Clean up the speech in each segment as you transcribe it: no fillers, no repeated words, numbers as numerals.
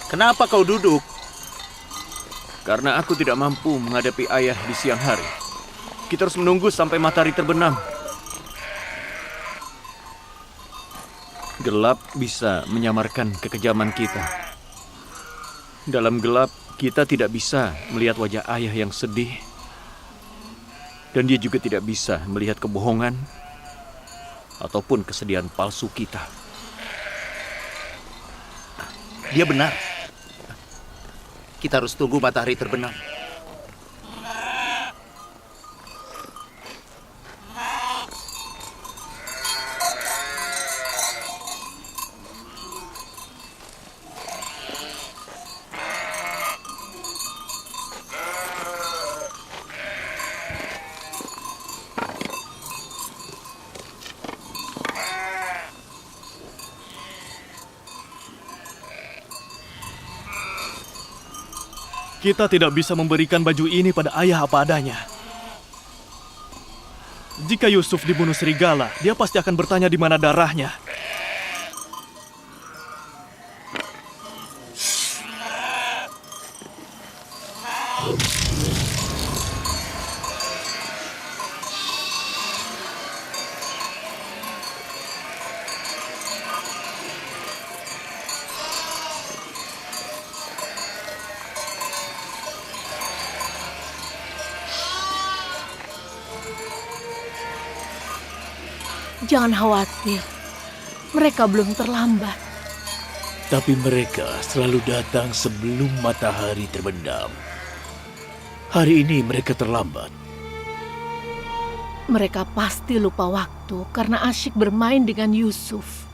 Kenapa kau duduk? Karena aku tidak mampu menghadapi ayah di siang hari. Kita harus menunggu sampai matahari terbenam. Gelap bisa menyamarkan kekejaman kita. Dalam gelap, kita tidak bisa melihat wajah ayah yang sedih. Dan dia juga tidak bisa melihat kebohongan ataupun kesedihan palsu kita. Dia benar. Kita harus tunggu matahari terbenam. Kita tidak bisa memberikan baju ini pada ayah apa adanya. Jika Yusuf dibunuh serigala, dia pasti akan bertanya di mana darahnya. Jangan khawatir, mereka belum terlambat. Tapi mereka selalu datang sebelum matahari terbenam. Hari ini mereka terlambat. Mereka pasti lupa waktu karena asyik bermain dengan Yusuf.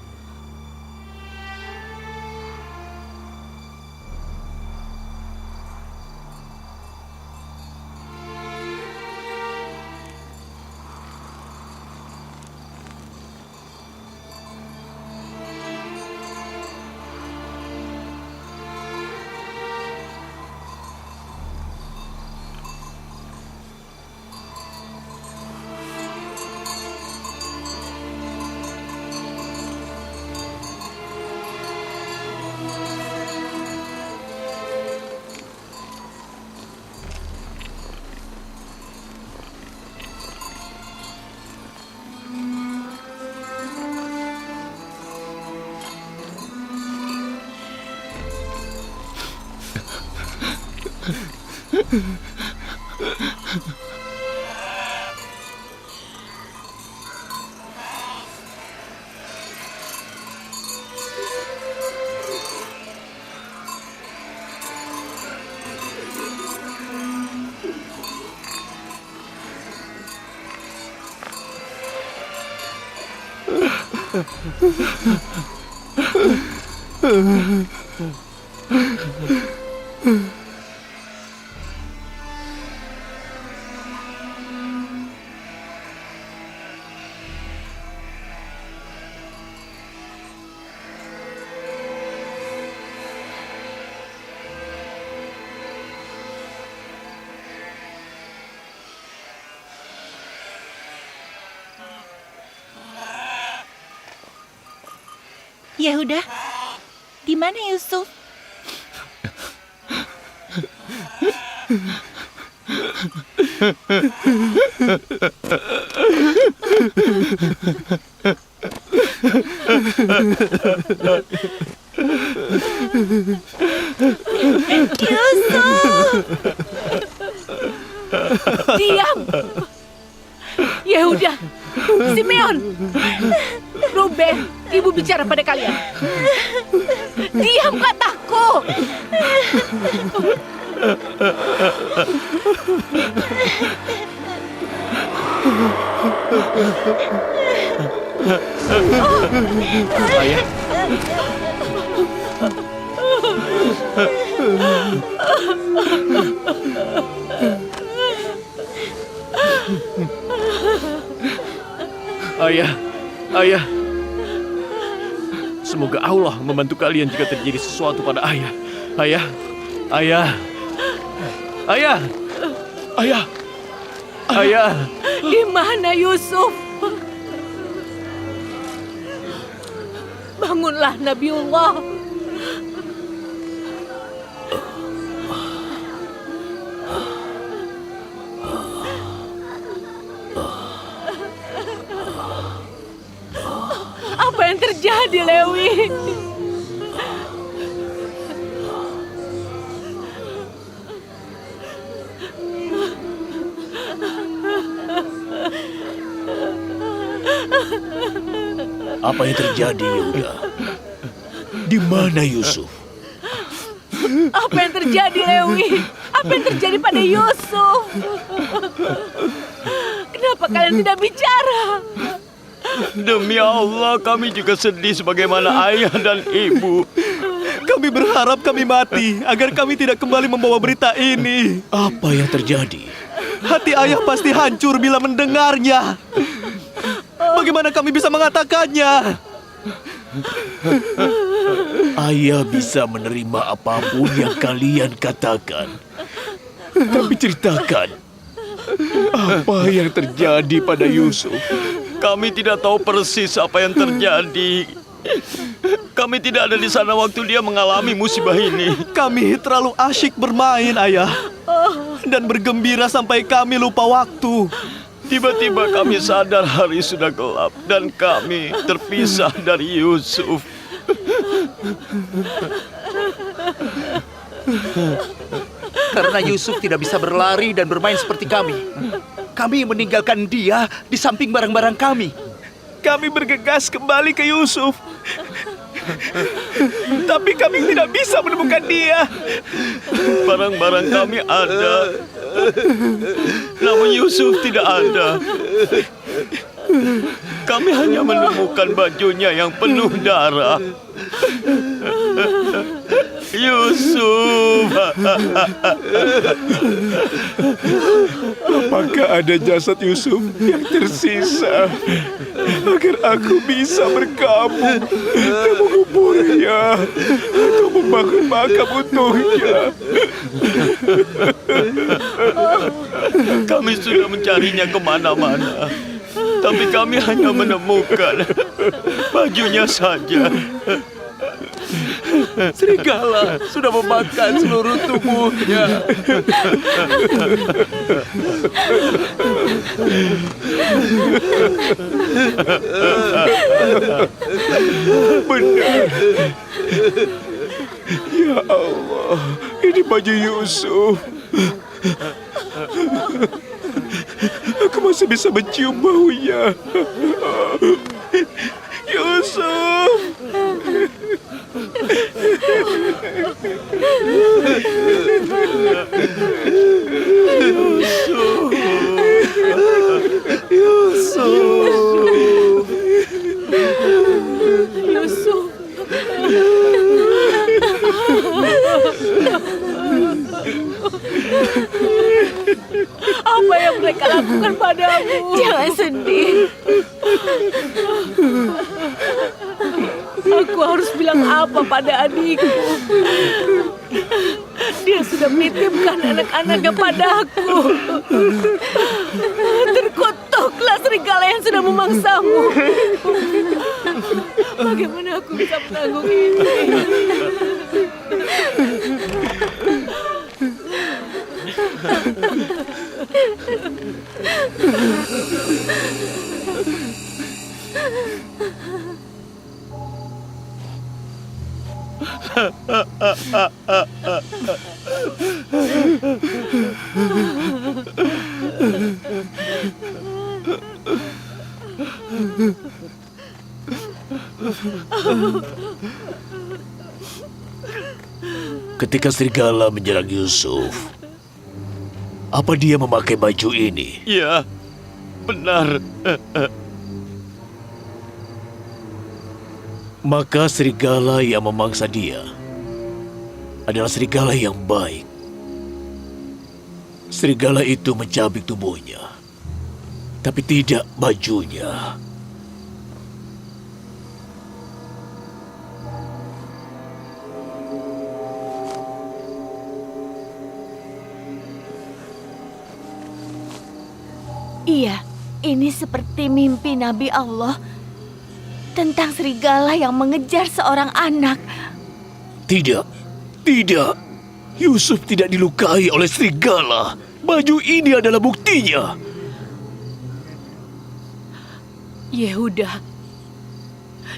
Yehuda, di mana Yusuf? Yusuf! Diam! Yehuda, Simeon, Ruben, ibu bicara pada kalian. Diam kataku! Ayah. Ayah. Semoga Allah membantu kalian jika terjadi sesuatu pada ayah. Ayah. Di mana Yusuf? Bangunlah Nabiullah. Apa yang terjadi, Lewi? Apa yang terjadi, Yehuda? Di mana Yusuf? Apa yang terjadi, Lewi? Apa yang terjadi pada Yusuf? Kenapa kalian tidak bicara? Demi Allah, kami juga sedih sebagaimana ayah dan ibu. Kami berharap kami mati agar kami tidak kembali membawa berita ini. Apa yang terjadi? Hati ayah pasti hancur bila mendengarnya. Bagaimana kami bisa mengatakannya? Ayah bisa menerima apapun yang kalian katakan. Tapi ceritakan, apa yang terjadi pada Yusuf? Kami tidak tahu persis apa yang terjadi. Kami tidak ada di sana waktu dia mengalami musibah ini. Kami terlalu asyik bermain, ayah. Dan bergembira sampai kami lupa waktu. Tiba-tiba kami sadar hari sudah gelap dan kami terpisah dari Yusuf. Karena Yusuf tidak bisa berlari dan bermain seperti kami. Kami meninggalkan dia di samping barang-barang kami. Kami bergegas kembali ke Yusuf. Tapi kami tidak bisa menemukan dia. Barang-barang kami ada, namun Yusuf tidak ada. Kami hanya menemukan bajunya yang penuh darah. Yusuf. Apakah ada jasad Yusuf yang tersisa? Agar aku bisa berkabung dan menguburnya atau membangun makam untuknya. Kami sudah mencarinya kemana-mana, tapi kami hanya menemukan bajunya saja. Serigala sudah memakan seluruh tubuhnya. Benar. Ya Allah, ini baju Yusuf. Aku masih bisa mencium baunya. Yusuf. Yusuf. Apa yang mereka lakukan padamu? Jangan sedih. Aku harus bilang apa pada adikku? Dia sudah menitipkan anak-anaknya padaku. Terkutuklah serigala yang sudah memangsamu. Bagaimana aku bisa menanggung ini? Ketika serigala menyerang Yusuf, apa dia memakai baju ini? Ya, benar. Maka serigala yang memangsa dia adalah serigala yang baik. Serigala itu mencabik tubuhnya, tapi tidak bajunya. Iya, ini seperti mimpi Nabi Allah tentang serigala yang mengejar seorang anak. Tidak, tidak. Yusuf tidak dilukai oleh serigala. Baju ini adalah buktinya. Yehuda,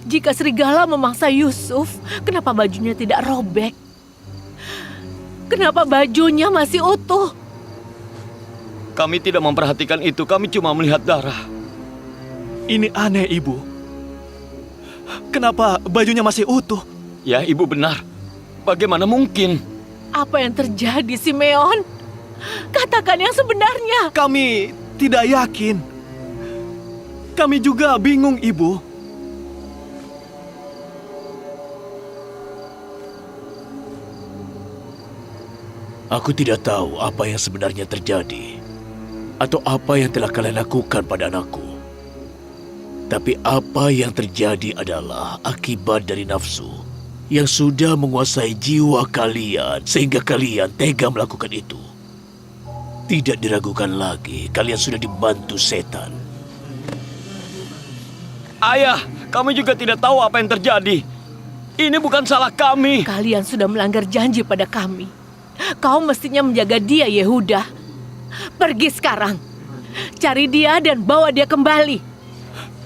Jika serigala memangsa Yusuf, kenapa bajunya tidak robek? Kenapa bajunya masih utuh? Kami tidak memperhatikan itu, kami cuma melihat darah. Ini aneh, Ibu. Kenapa bajunya masih utuh? Ya, Ibu benar. Bagaimana mungkin? Apa yang terjadi, Simeon? Katakan yang sebenarnya. Kami tidak yakin. Kami juga bingung, Ibu. Aku tidak tahu apa yang sebenarnya terjadi atau apa yang telah kalian lakukan pada anakku. Tapi apa yang terjadi adalah akibat dari nafsu yang sudah menguasai jiwa kalian sehingga kalian tega melakukan itu. Tidak diragukan lagi, kalian sudah dibantu setan. Ayah, kami juga tidak tahu apa yang terjadi. Ini bukan salah kami. Kalian sudah melanggar janji pada kami. Kau mestinya menjaga dia, Yehuda. Pergi sekarang. Cari dia dan bawa dia kembali.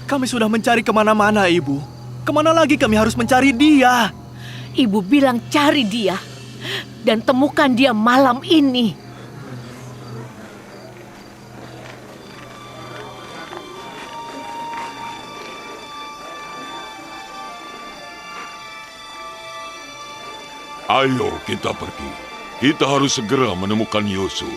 Kami sudah mencari kemana-mana, Ibu. Kemana lagi kami harus mencari dia? Ibu bilang cari dia. Dan temukan dia malam ini. Ayo kita pergi. Kita harus segera menemukan Yusuf.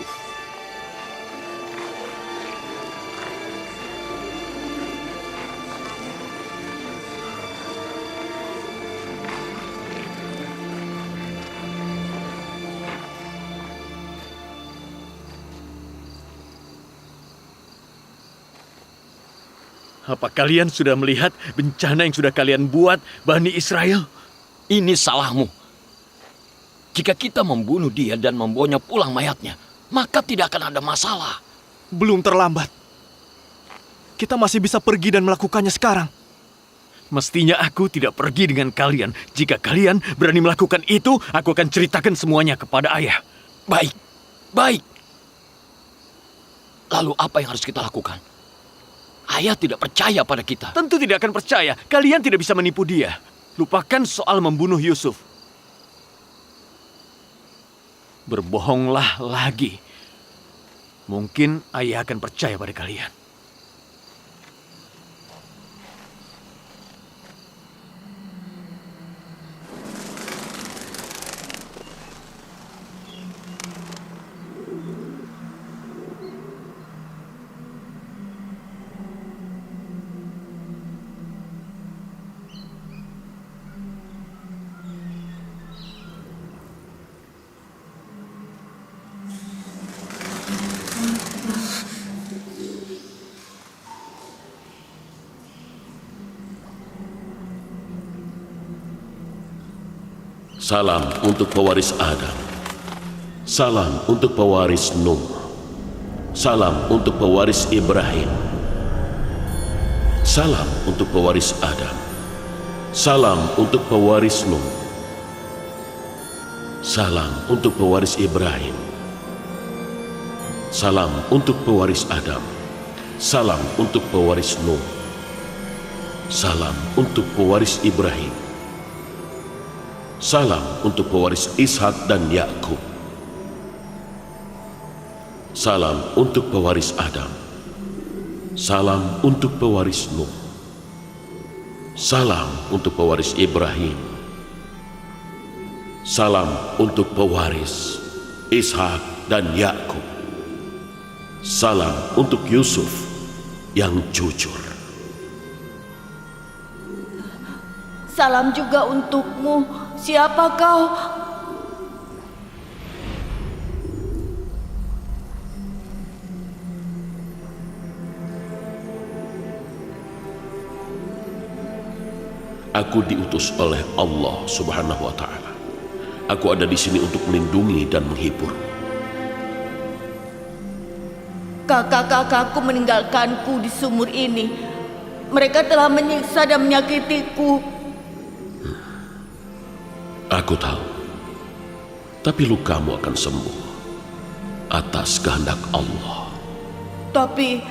Apa kalian sudah melihat bencana yang sudah kalian buat, Bani Israel? Ini salahmu. Jika kita membunuh dia dan membawanya pulang mayatnya, maka tidak akan ada masalah. Belum terlambat. Kita masih bisa pergi dan melakukannya sekarang. Mestinya aku tidak pergi dengan kalian. Jika kalian berani melakukan itu, aku akan ceritakan semuanya kepada ayah. Baik, baik. Lalu apa yang harus kita lakukan? Ayah tidak percaya pada kita. Tentu tidak akan percaya. Kalian tidak bisa menipu dia. Lupakan soal membunuh Yusuf. Berbohonglah lagi. Mungkin ayah akan percaya pada kalian. Salam untuk pewaris Adam. Salam untuk pewaris Nuh. Salam untuk pewaris Ibrahim. Salam untuk pewaris Adam. Salam untuk pewaris Nuh. Salam untuk pewaris Ibrahim. Salam untuk pewaris Adam. Salam untuk pewaris Nuh. Salam untuk pewaris Ibrahim. Salam untuk pewaris Ishak dan Yakub. Salam untuk pewaris Adam. Salam untuk pewaris Nuh. Salam untuk pewaris Ibrahim. Salam untuk pewaris Ishak dan Yakub. Salam untuk Yusuf yang jujur. Salam juga untukmu. Siapa kau? Aku diutus oleh Allah Subhanahu wa Ta'ala. Aku ada di sini untuk melindungi dan menghibur. Kakak-kakakku meninggalkanku di sumur ini. Mereka telah menyiksa dan menyakitiku. Aku tahu, tapi lukamu akan sembuh atas kehendak Allah. Tapi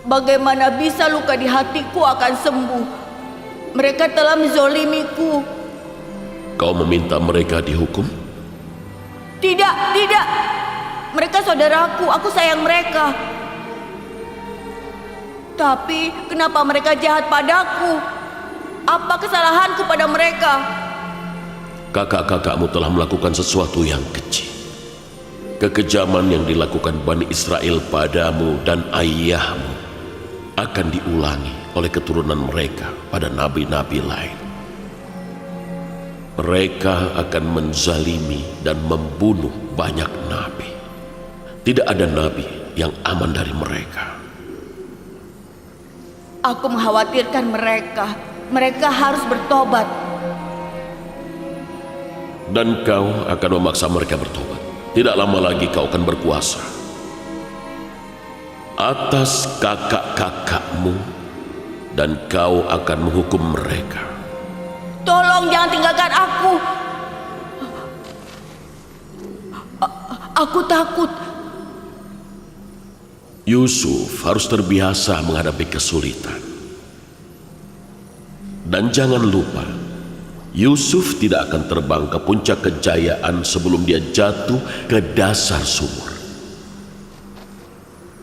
Bagaimana bisa luka di hatiku akan sembuh? Mereka telah menzolimiku. Kau meminta mereka dihukum? Tidak, tidak. Mereka saudaraku, aku sayang mereka. Tapi kenapa mereka jahat padaku? Apa kesalahanku pada mereka? Kakak-kakakmu telah melakukan sesuatu yang keji. Kekejaman yang dilakukan Bani Israel padamu dan ayahmu akan diulangi oleh keturunan mereka pada nabi-nabi lain. Mereka akan menzalimi dan membunuh banyak nabi. Tidak ada nabi yang aman dari mereka. Aku mengkhawatirkan mereka. Mereka harus bertobat. Dan kau akan memaksa mereka bertobat. Tidak lama lagi kau akan berkuasa atas kakak-kakakmu, dan kau akan menghukum mereka. Tolong jangan tinggalkan aku. Aku takut. Yusuf harus terbiasa menghadapi kesulitan. Dan jangan lupa, Yusuf tidak akan terbang ke puncak kejayaan sebelum dia jatuh ke dasar sumur.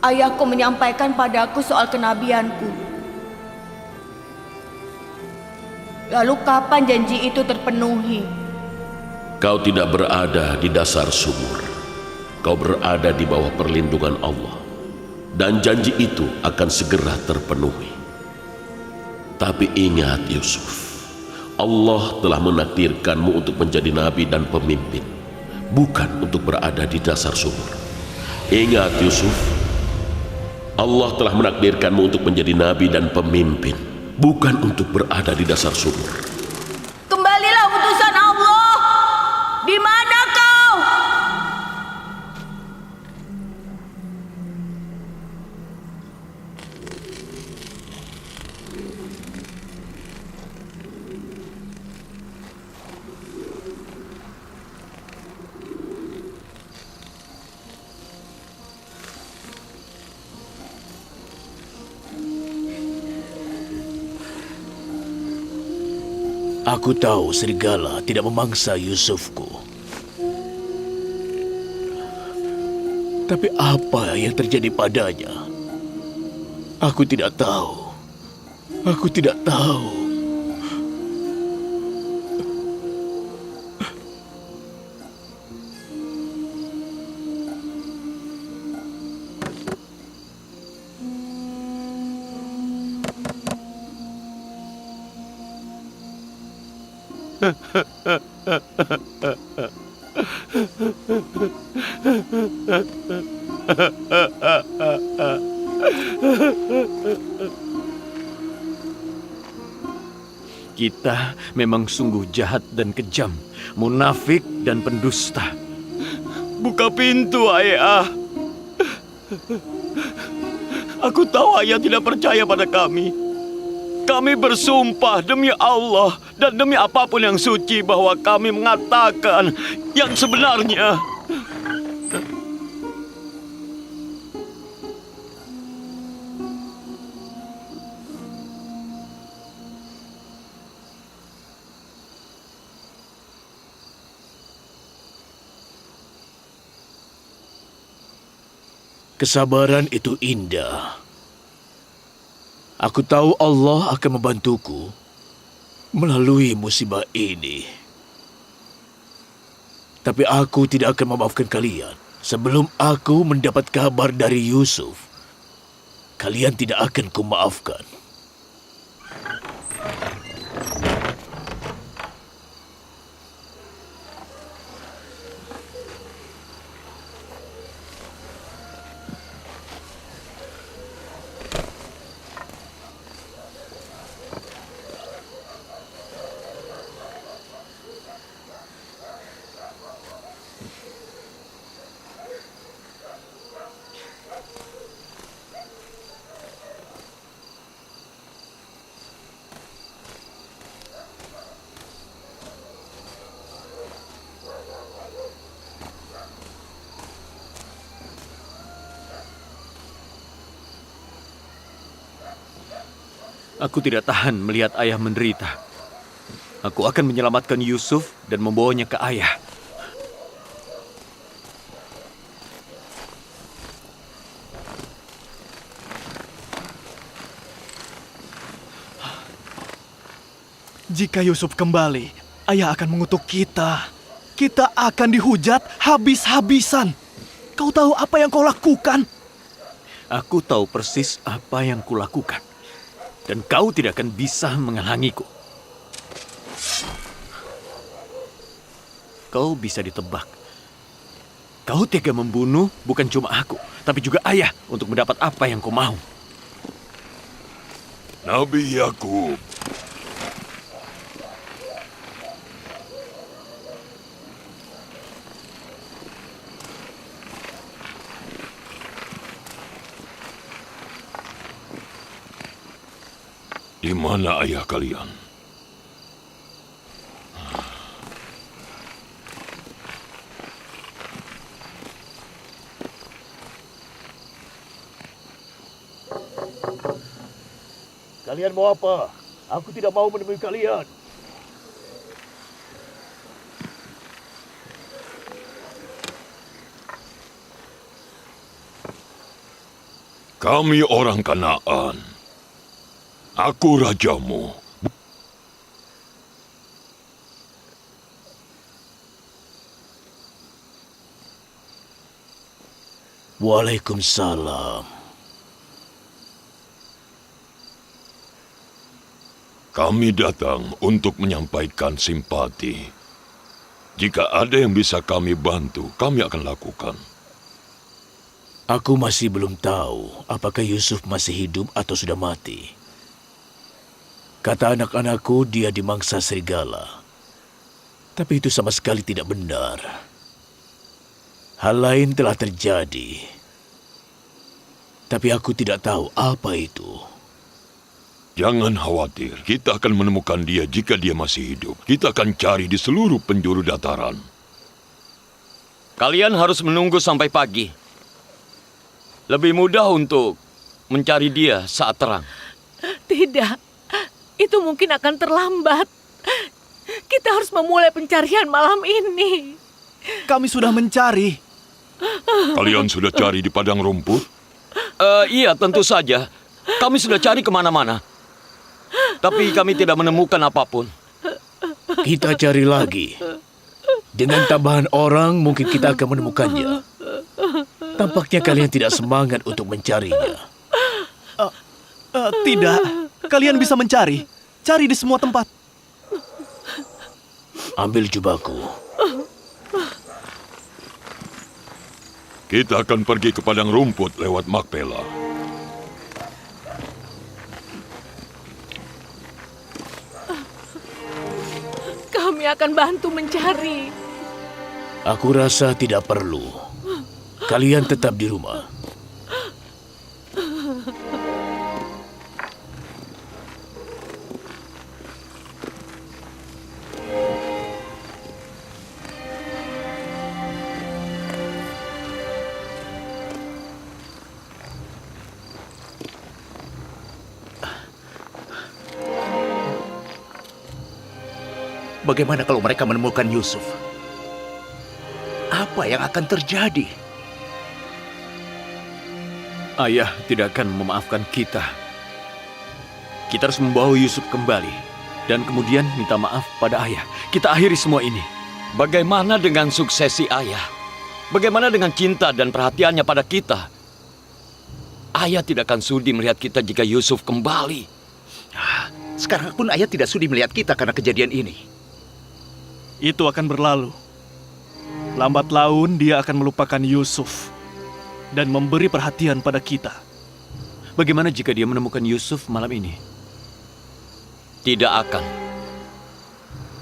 Ayahku menyampaikan padaku soal kenabianku. Lalu kapan janji itu terpenuhi? Kau tidak berada di dasar sumur. Kau berada di bawah perlindungan Allah. Dan janji itu akan segera terpenuhi. Tapi ingat Yusuf, Allah telah menakdirkanmu untuk menjadi nabi dan pemimpin, bukan untuk berada di dasar sumur. Ingat Yusuf, Allah telah menakdirkanmu untuk menjadi nabi dan pemimpin, bukan untuk berada di dasar sumur. Kembalilah utusan Allah. Di mana kau? Aku tahu serigala tidak memangsa Yusufku. Tapi apa yang terjadi padanya? Aku tidak tahu. Aku tidak tahu. Kita memang sungguh jahat dan kejam, munafik dan pendusta. Buka pintu, ayah. Aku tahu ayah tidak percaya pada kami. Kami bersumpah demi Allah dan demi apapun yang suci bahwa kami mengatakan yang sebenarnya. Kesabaran itu indah. Aku tahu Allah akan membantuku melalui musibah ini. Tapi aku tidak akan memaafkan kalian sebelum aku mendapat kabar dari Yusuf. Kalian tidak akan kumaafkan. Aku tidak tahan melihat ayah menderita. Aku akan menyelamatkan Yusuf dan membawanya ke ayah. Jika Yusuf kembali, ayah akan mengutuk kita. Kita akan dihujat habis-habisan. Kau tahu apa yang kau lakukan? Aku tahu persis apa yang kulakukan. Dan kau tidak akan bisa menghalangiku. Kau bisa ditebak. Kau tega membunuh bukan cuma aku, tapi juga ayah untuk mendapat apa yang kau mau. Nabi Yakub. Di mana ayah kalian? Kalian mau apa? Aku tidak mau menemui kalian. Kami orang Kanaan. Aku rajamu. Waalaikumsalam. Kami datang untuk menyampaikan simpati. Jika ada yang bisa kami bantu, kami akan lakukan. Aku masih belum tahu apakah Yusuf masih hidup atau sudah mati. Kata anak-anakku dia dimangsa serigala. Tapi itu sama sekali tidak benar. Hal lain telah terjadi. Tapi aku tidak tahu apa itu. Jangan khawatir, kita akan menemukan dia jika dia masih hidup. Kita akan cari di seluruh penjuru dataran. Kalian harus menunggu sampai pagi. Lebih mudah untuk mencari dia saat terang. Tidak. Itu mungkin akan terlambat. Kita harus memulai pencarian malam ini. Kami sudah mencari. Kalian sudah cari di padang rumput? Iya, tentu saja. Kami sudah cari kemana-mana. Tapi kami tidak menemukan apapun. Kita cari lagi. Dengan tambahan orang mungkin kita akan menemukannya. Tampaknya kalian tidak semangat untuk mencarinya. Tidak. Kalian bisa mencari. Cari di semua tempat. Ambil jubahku. Kita akan pergi ke padang rumput lewat Makpela. Kami akan bantu mencari. Aku rasa tidak perlu. Kalian tetap di rumah. Bagaimana kalau mereka menemukan Yusuf? Apa yang akan terjadi? Ayah tidak akan memaafkan kita. Kita harus membawa Yusuf kembali. Dan kemudian minta maaf pada ayah. Kita akhiri semua ini. Bagaimana dengan suksesi ayah? Bagaimana dengan cinta dan perhatiannya pada kita? Ayah tidak akan sudi melihat kita jika Yusuf kembali. Sekarang pun ayah tidak sudi melihat kita karena kejadian ini. Itu akan berlalu. Lambat laun dia akan melupakan Yusuf dan memberi perhatian pada kita. Bagaimana jika dia menemukan Yusuf malam ini? Tidak akan.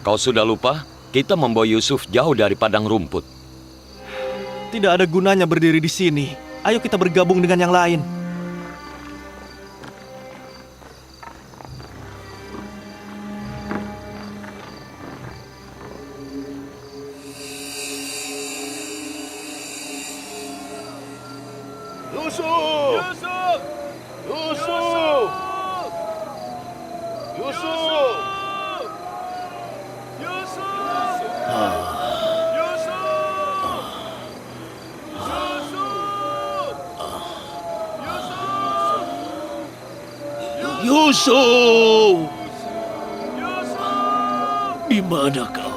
Kau sudah lupa? Kita membawa Yusuf jauh dari padang rumput. Tidak ada gunanya berdiri di sini. Ayo kita bergabung dengan yang lain. Yusuf! Di mana kau?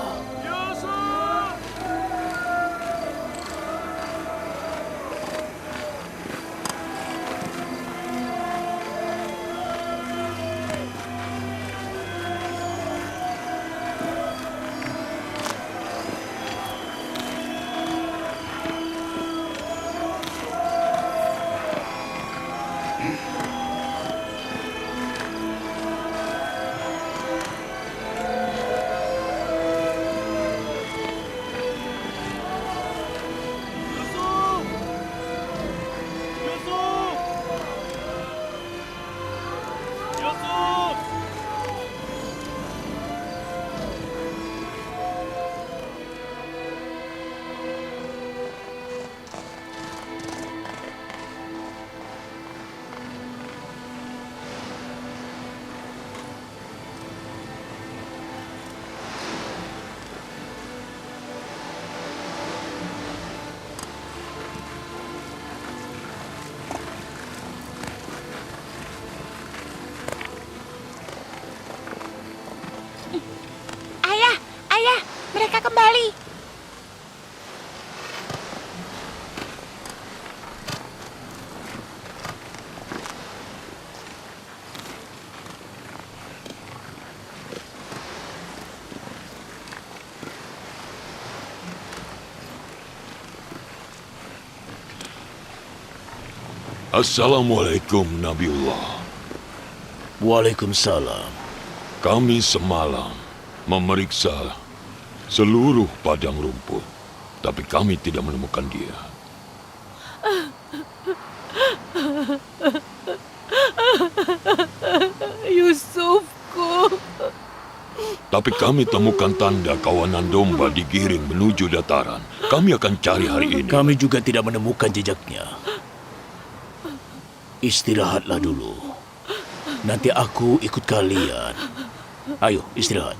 Ayah, mereka kembali. Assalamualaikum Nabiullah. Waalaikumsalam. Kami semalam memeriksa seluruh padang rumput, tapi kami tidak menemukan dia. Yusufku. Tapi kami temukan tanda kawanan domba digiring menuju dataran. Kami akan cari hari ini. Kami juga tidak menemukan jejaknya. Istirahatlah dulu. Nanti aku ikut kalian. Ayo, istirahat.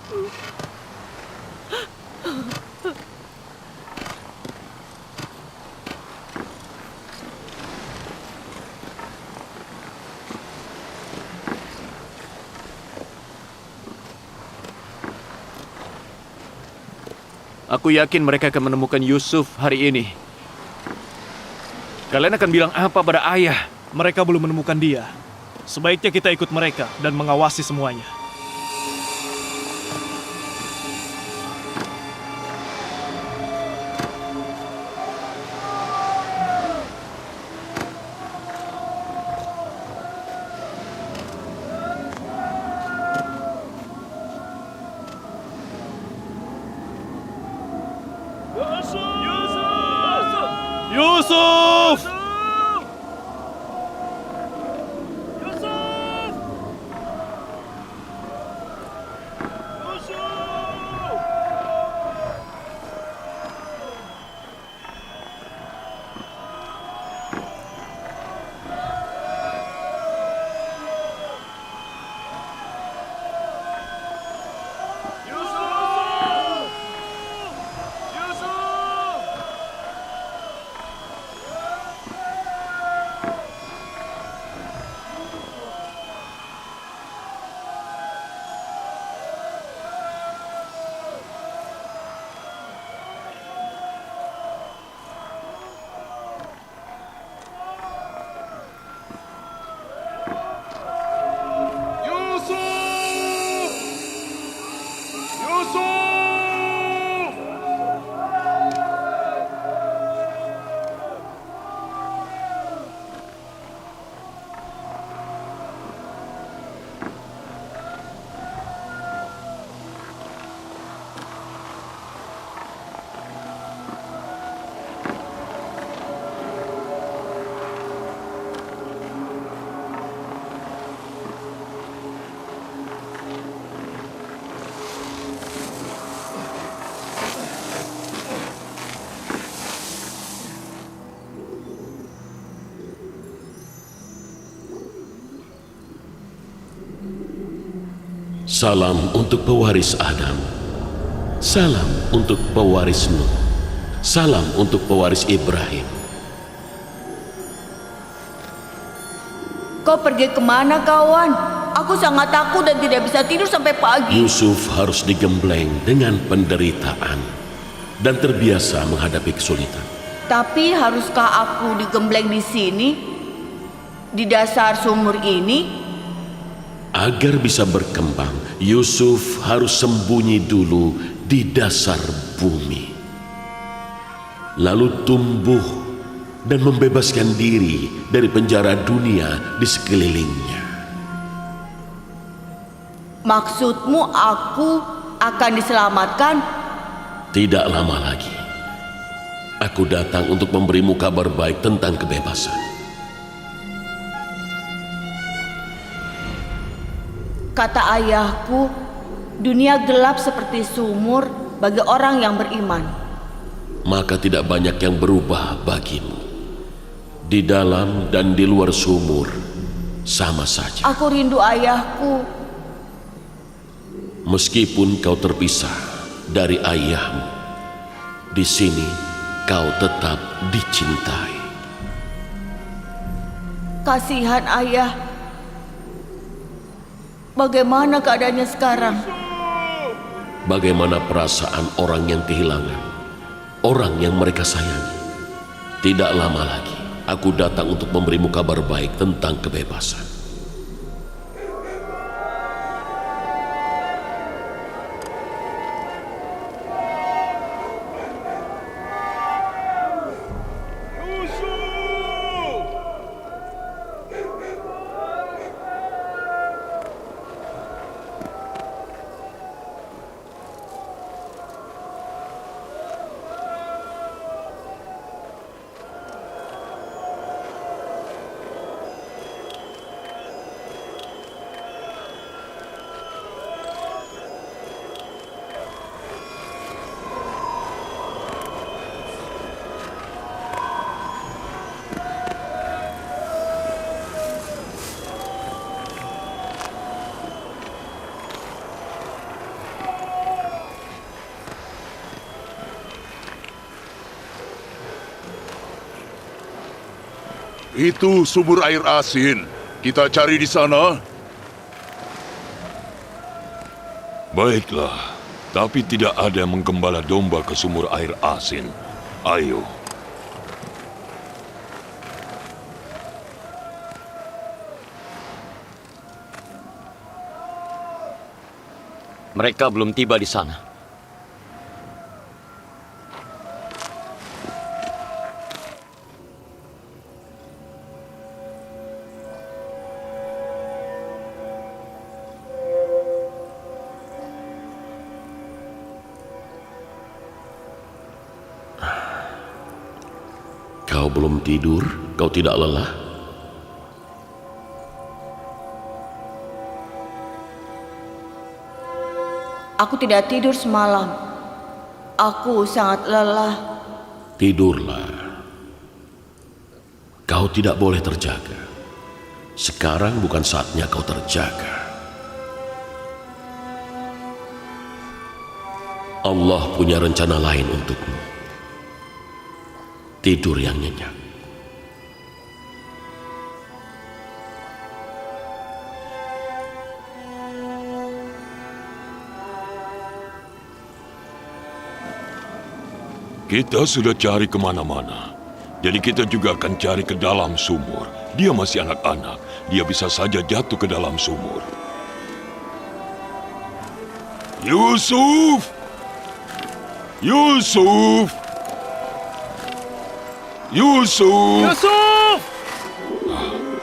Aku yakin mereka akan menemukan Yusuf hari ini. Kalian akan bilang apa pada ayah? Mereka belum menemukan dia. Sebaiknya kita ikut mereka dan mengawasi semuanya. Yusuf! Salam untuk pewaris Adam. Salam untuk pewaris Nuh. Salam untuk pewaris Ibrahim. Kau pergi kemana, kawan? Aku sangat takut dan tidak bisa tidur sampai pagi. Yusuf harus digembleng dengan penderitaan dan terbiasa menghadapi kesulitan. Tapi haruskah aku digembleng di sini? Di dasar sumur ini? Agar bisa berkembang, Yusuf harus sembunyi dulu di dasar bumi. Lalu tumbuh dan membebaskan diri dari penjara dunia di sekelilingnya. Maksudmu aku akan diselamatkan? Tidak lama lagi, aku datang untuk memberimu kabar baik tentang kebebasan. Kata ayahku, dunia gelap seperti sumur bagi orang yang beriman. Maka tidak banyak yang berubah bagimu. Di dalam dan di luar sumur, sama saja. Aku rindu ayahku. Meskipun kau terpisah dari ayahmu, di sini kau tetap dicintai. Kasihan ayah. Bagaimana keadaannya sekarang? Bagaimana perasaan orang yang kehilangan, orang yang mereka sayangi? Tidak lama lagi, aku datang untuk memberimu kabar baik tentang kebebasan. Itu sumur air asin. Kita cari di sana. Baiklah, tapi tidak ada yang menggembala domba ke sumur air asin. Ayo. Mereka belum tiba di sana. Kau belum tidur? Kau tidak lelah? Aku tidak tidur semalam. Aku sangat lelah. Tidurlah. Kau tidak boleh terjaga. Sekarang bukan saatnya kau terjaga. Allah punya rencana lain untukmu. Tidur yang nyenyak. Kita sudah cari kemana-mana. Jadi kita juga akan cari ke dalam sumur. Dia masih anak-anak. Dia bisa saja jatuh ke dalam sumur. Yusuf! Yusuf! Yusuf! Yusuf!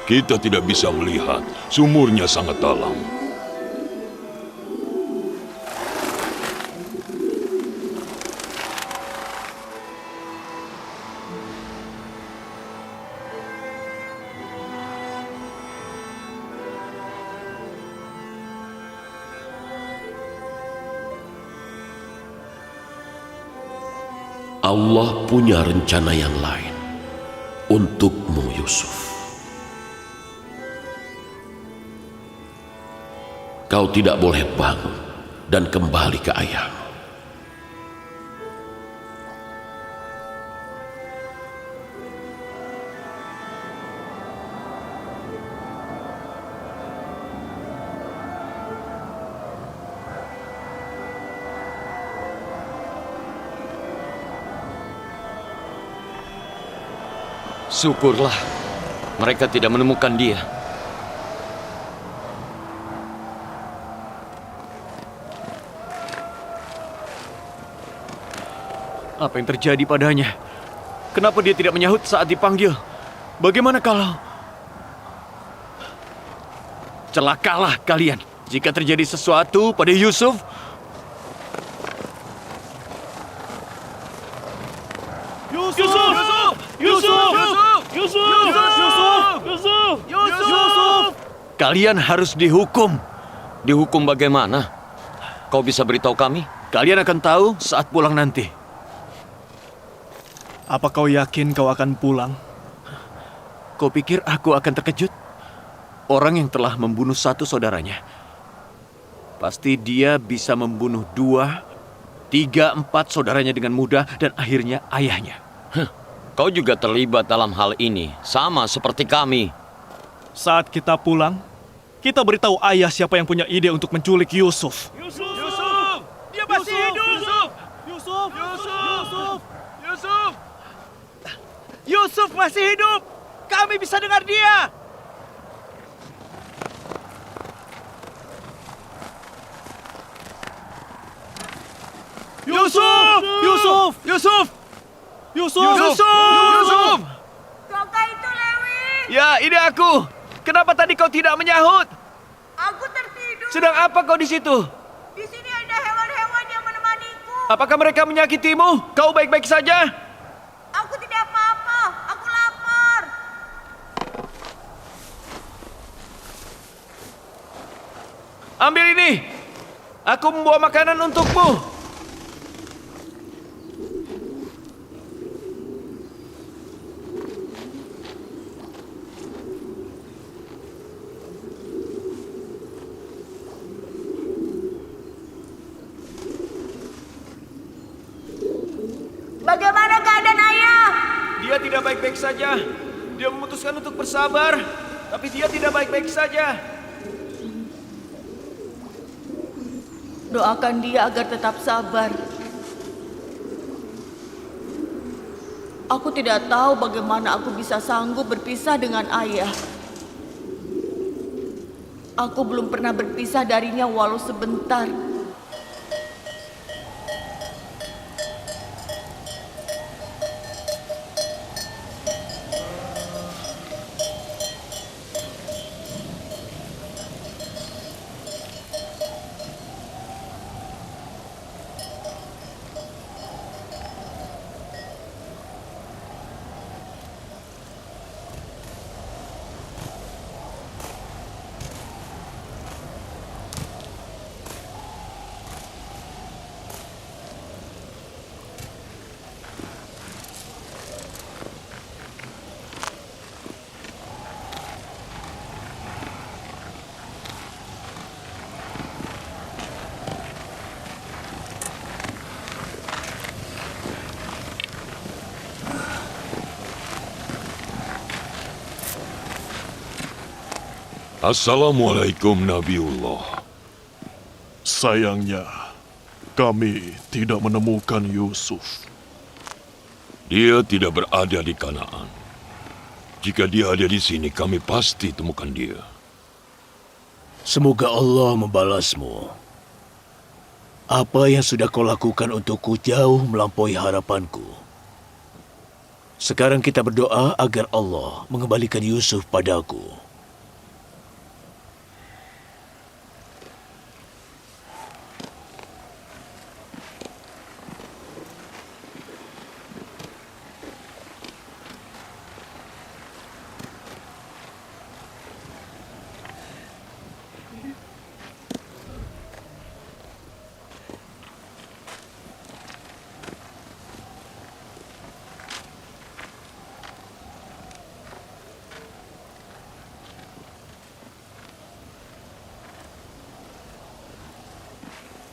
Kita tidak bisa melihat. Sumurnya sangat dalam. Allah punya rencana yang lain untukmu, Yusuf. Kau tidak boleh bangun dan kembali ke ayah. Syukurlah mereka tidak menemukan dia. Apa yang terjadi padanya? Kenapa dia tidak menyahut saat dipanggil? Bagaimana kalau... Celakalah kalian jika terjadi sesuatu pada Yusuf. Kalian harus dihukum. Dihukum bagaimana? Kau bisa beritahu kami? Kalian akan tahu saat pulang nanti. Apa kau yakin kau akan pulang? Kau pikir aku akan terkejut? Orang yang telah membunuh satu saudaranya, pasti dia bisa membunuh 2, 3, 4 saudaranya dengan mudah dan akhirnya ayahnya. Kau juga terlibat dalam hal ini, sama seperti kami. Saat kita pulang, kita beritahu ayah siapa yang punya ide untuk menculik Yusuf. Dia masih hidup! Yusuf masih hidup! Kami bisa dengar dia! Yusuf! Kaukah itu, Lewi? Ya, ini aku. Kenapa tadi kau tidak menyahut? Aku tertidur. Sedang apa kau di situ? Di sini ada hewan-hewan yang menemaniku. Apakah mereka menyakitimu? Kau baik-baik saja? Aku tidak apa-apa. Aku lapar. Ambil ini. Aku membawa makanan untukmu. Bagaimana keadaan ayah? Dia tidak baik-baik saja. Dia memutuskan untuk bersabar, tapi dia tidak baik-baik saja. Doakan dia agar tetap sabar. Aku tidak tahu bagaimana aku bisa sanggup berpisah dengan ayah. Aku belum pernah berpisah darinya walau sebentar. Assalamualaikum Nabiullah. Sayangnya, kami tidak menemukan Yusuf. Dia tidak berada di Kanaan. Jika dia ada di sini, kami pasti temukan dia. Semoga Allah membalasmu. Apa yang sudah kau lakukan untukku jauh melampaui harapanku. Sekarang kita berdoa agar Allah mengembalikan Yusuf padaku.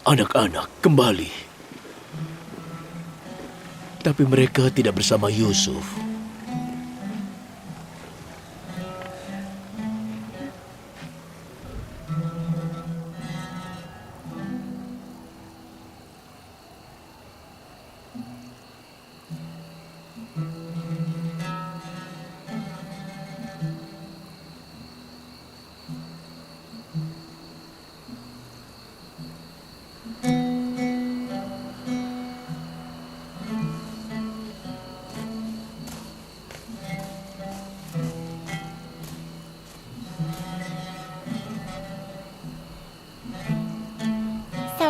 anak-anak kembali. Tapi mereka tidak bersama Yusuf.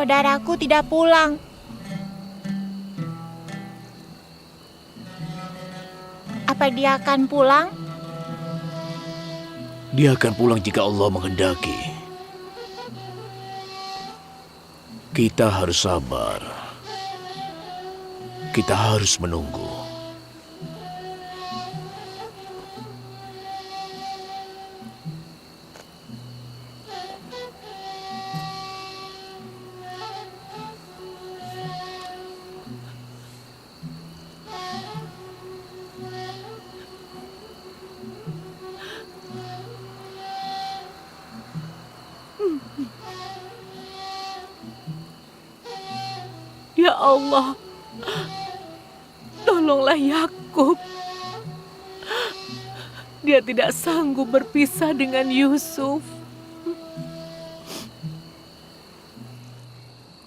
Saudaraku tidak pulang. Apa dia akan pulang? Dia akan pulang jika Allah menghendaki. Kita harus sabar. Kita harus menunggu. Ya Allah, tolonglah Yakub. Dia tidak sanggup berpisah dengan Yusuf.